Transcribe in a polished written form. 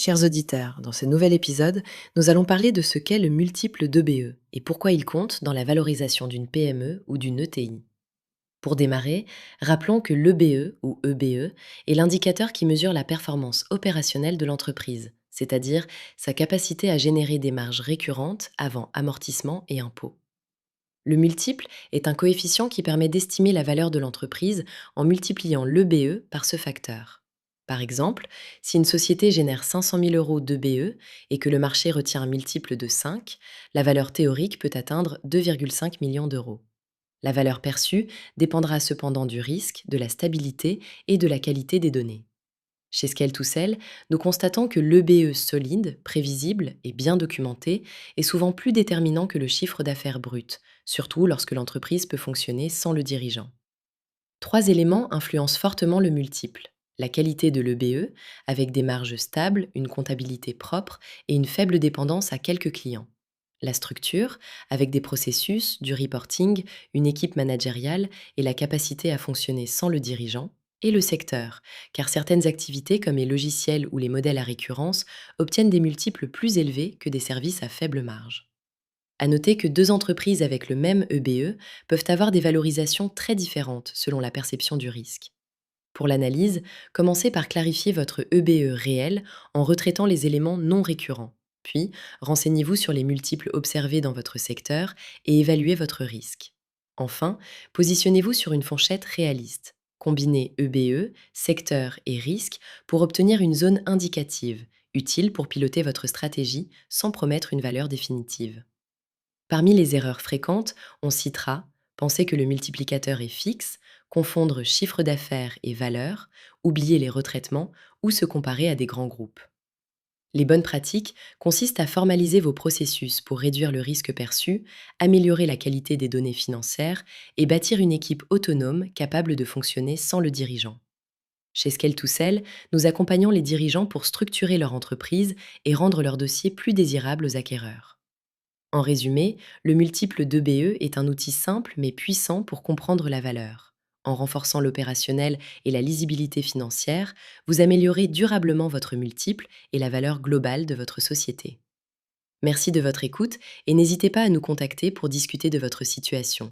Chers auditeurs, dans ce nouvel épisode, nous allons parler de ce qu'est le multiple d'EBE et pourquoi il compte dans la valorisation d'une PME ou d'une ETI. Pour démarrer, rappelons que l'EBE ou EBE est l'indicateur qui mesure la performance opérationnelle de l'entreprise, c'est-à-dire sa capacité à générer des marges récurrentes avant amortissement et impôts. Le multiple est un coefficient qui permet d'estimer la valeur de l'entreprise en multipliant l'EBE par ce facteur. Par exemple, si une société génère 500 000 euros d'EBE et que le marché retient un multiple de 5, la valeur théorique peut atteindre 2,5 millions d'euros. La valeur perçue dépendra cependant du risque, de la stabilité et de la qualité des données. Chez Scale2Sell, nous constatons que l'EBE solide, prévisible et bien documenté est souvent plus déterminant que le chiffre d'affaires brut, surtout lorsque l'entreprise peut fonctionner sans le dirigeant. Trois éléments influencent fortement le multiple. La qualité de l'EBE, avec des marges stables, une comptabilité propre et une faible dépendance à quelques clients. La structure, avec des processus, du reporting, une équipe managériale et la capacité à fonctionner sans le dirigeant. Et le secteur, car certaines activités comme les logiciels ou les modèles à récurrence obtiennent des multiples plus élevés que des services à faible marge. À noter que deux entreprises avec le même EBE peuvent avoir des valorisations très différentes selon la perception du risque. Pour l'analyse, commencez par clarifier votre EBE réel en retraitant les éléments non récurrents. Puis, renseignez-vous sur les multiples observés dans votre secteur et évaluez votre risque. Enfin, positionnez-vous sur une fourchette réaliste. Combinez EBE, secteur et risque pour obtenir une zone indicative, utile pour piloter votre stratégie sans promettre une valeur définitive. Parmi les erreurs fréquentes, on citera penser que le multiplicateur est fixe, confondre chiffre d'affaires et valeur, oublier les retraitements ou se comparer à des grands groupes. Les bonnes pratiques consistent à formaliser vos processus pour réduire le risque perçu, améliorer la qualité des données financières et bâtir une équipe autonome capable de fonctionner sans le dirigeant. Chez Scale2Sell, nous accompagnons les dirigeants pour structurer leur entreprise et rendre leurs dossiers plus désirables aux acquéreurs. En résumé, le multiple d'EBE est un outil simple mais puissant pour comprendre la valeur. En renforçant l'opérationnel et la lisibilité financière, vous améliorez durablement votre multiple et la valeur globale de votre société. Merci de votre écoute et n'hésitez pas à nous contacter pour discuter de votre situation.